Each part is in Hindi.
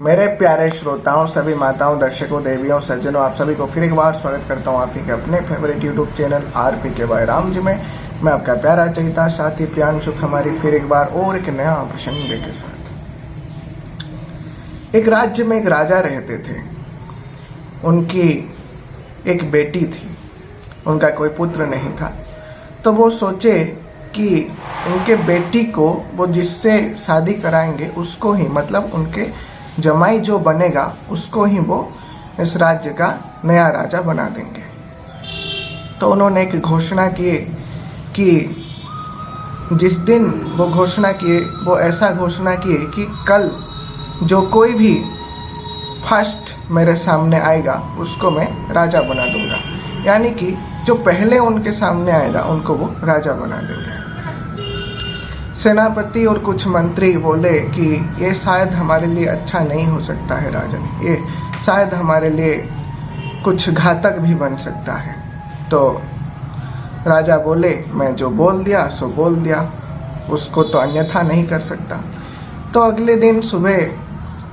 मेरे प्यारे श्रोताओं, सभी माताओं, दर्शकों, देवियों, सज्जनों, आप सभी को फिर एक बार स्वागत करता हूं आप ही के अपने favourite YouTube channel RPK by Ram ji में। मैं आपका प्यारा चैता साथी प्रियांशु हमारी फिर एक बार और एक नया प्रसंग के साथ। एक राज्य में एक राजा रहते थे। उनकी एक बेटी थी, उनका कोई पुत्र नहीं था। तो वो सोचे कि उनके बेटी को वो जिससे शादी कराएंगे उसको ही, मतलब उनके जमाई जो बनेगा उसको ही वो इस राज्य का नया राजा बना देंगे। तो उन्होंने एक घोषणा की कि जिस दिन वो घोषणा किए, वो ऐसा घोषणा किए कि कल जो कोई भी फर्स्ट मेरे सामने आएगा उसको मैं राजा बना दूंगा। यानी कि जो पहले उनके सामने आएगा उनको वो राजा बना देंगे। सेनापति और कुछ मंत्री बोले कि ये शायद हमारे लिए अच्छा नहीं हो सकता है राजन, ये शायद हमारे लिए कुछ घातक भी बन सकता है। तो राजा बोले, मैं जो बोल दिया सो बोल दिया, उसको तो अन्यथा नहीं कर सकता। तो अगले दिन सुबह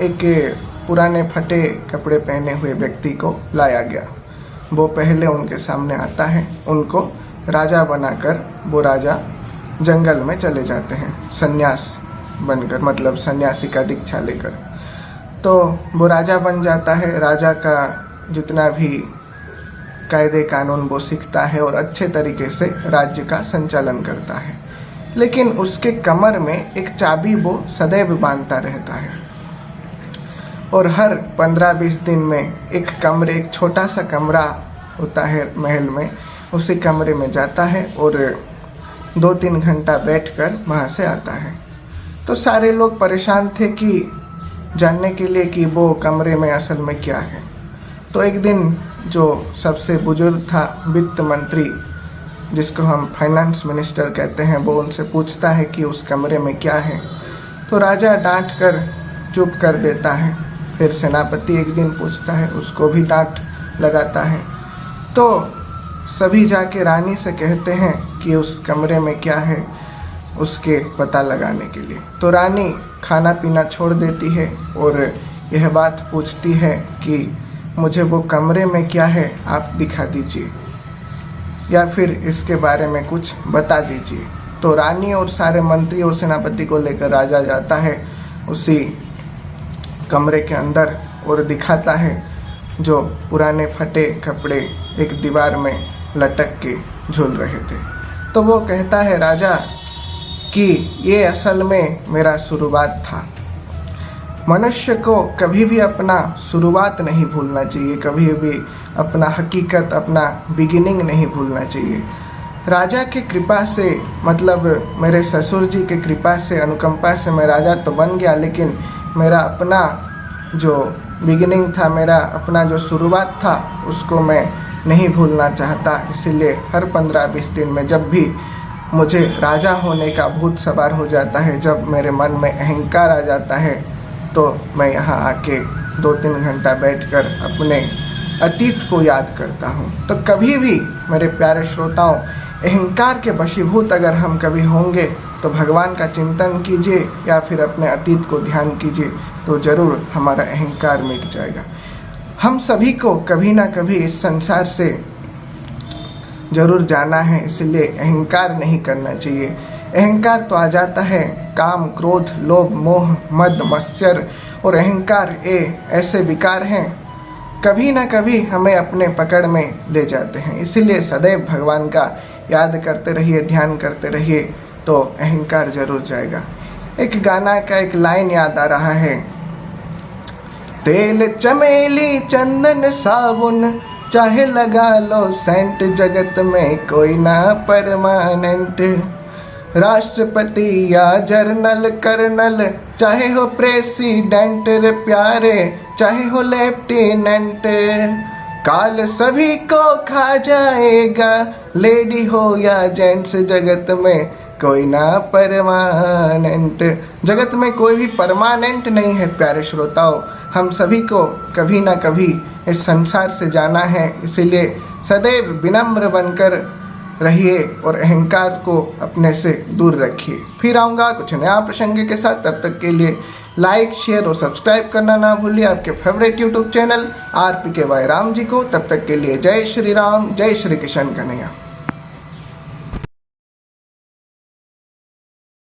एक पुराने फटे कपड़े पहने हुए व्यक्ति को लाया गया। वो पहले उनके सामने आता है, उनको राजा बनाकर वो राजा जंगल में चले जाते हैं सन्यास बनकर, मतलब सन्यासी का दीक्षा लेकर। तो वो राजा बन जाता है। राजा का जितना भी कायदे कानून वो सीखता है और अच्छे तरीके से राज्य का संचालन करता है। लेकिन उसके कमर में एक चाबी वो सदैव बांधता रहता है और हर 15-20 दिन में एक छोटा सा कमरा होता है महल में, उसी कमरे में जाता है और 2-3 घंटा बैठकर वहाँ से आता है। तो सारे लोग परेशान थे कि जानने के लिए कि वो कमरे में असल में क्या है। तो एक दिन जो सबसे बुजुर्ग था, वित्त मंत्री, जिसको हम फाइनेंस मिनिस्टर कहते हैं, वो उनसे पूछता है कि उस कमरे में क्या है। तो राजा डांट कर चुप कर देता है। फिर सेनापति एक दिन पूछता है, उसको भी डांट लगाता है। तो सभी जाके रानी से कहते हैं कि उस कमरे में क्या है उसके पता लगाने के लिए। तो रानी खाना पीना छोड़ देती है और यह बात पूछती है कि मुझे वो कमरे में क्या है आप दिखा दीजिए या फिर इसके बारे में कुछ बता दीजिए। तो रानी और सारे मंत्री और सेनापति को लेकर राजा जाता है उसी कमरे के अंदर और दिखाता है जो पुराने फटे कपड़े एक दीवार में लटक के झूल रहे थे। तो वो कहता है राजा कि ये असल में मेरा शुरुआत था। मनुष्य को कभी भी अपना शुरुआत नहीं भूलना चाहिए, कभी भी अपना हकीकत, अपना बिगिनिंग नहीं भूलना चाहिए। राजा की कृपा से, मतलब मेरे ससुर जी की कृपा से, अनुकंपा से मैं राजा तो बन गया, लेकिन मेरा अपना जो बिगिनिंग था, मेरा अपना जो शुरुआत था, उसको मैं नहीं भूलना चाहता। इसीलिए हर 15-20 दिन में जब भी मुझे राजा होने का भूत सवार हो जाता है, जब मेरे मन में अहंकार आ जाता है, तो मैं यहाँ आके 2-3 घंटा बैठकर अपने अतीत को याद करता हूँ। तो कभी भी मेरे प्यारे श्रोताओं, अहंकार के वशीभूत अगर हम कभी होंगे तो भगवान का चिंतन कीजिए या फिर अपने अतीत को ध्यान कीजिए, तो ज़रूर हमारा अहंकार मिट जाएगा। हम सभी को कभी ना कभी इस संसार से जरूर जाना है, इसलिए अहंकार नहीं करना चाहिए। अहंकार तो आ जाता है, काम, क्रोध, लोभ, मोह, मद, मत्सर और अहंकार ये ऐसे विकार हैं, कभी ना कभी हमें अपने पकड़ में ले जाते हैं। इसीलिए सदैव भगवान का याद करते रहिए, ध्यान करते रहिए, तो अहंकार जरूर जाएगा। एक गाना का एक लाइन याद आ रहा है, तेल चमेली चंदन साबुन चाहे लगा लो सेंट, जगत में कोई ना परमानेंट। राष्ट्रपति या जर्नल कर्नल, चाहे हो प्रेसिडेंट रे प्यारे, चाहे हो लेफ्टिनेंट, काल सभी को खा जाएगा, लेडी हो या जेंट्स, जगत में कोई ना परमानेंट। जगत में कोई भी परमानेंट नहीं है प्यारे श्रोताओं। हम सभी को कभी ना कभी इस संसार से जाना है, इसीलिए सदैव विनम्र बनकर रहिए और अहंकार को अपने से दूर रखिए। फिर आऊँगा कुछ नया प्रसंग के साथ, तब तक के लिए लाइक, शेयर और सब्सक्राइब करना ना भूलिए आपके favourite YouTube channel RPKY Ram ji को। तब तक के लिए जय श्री राम, जय श्री कृष्ण कन्हैया।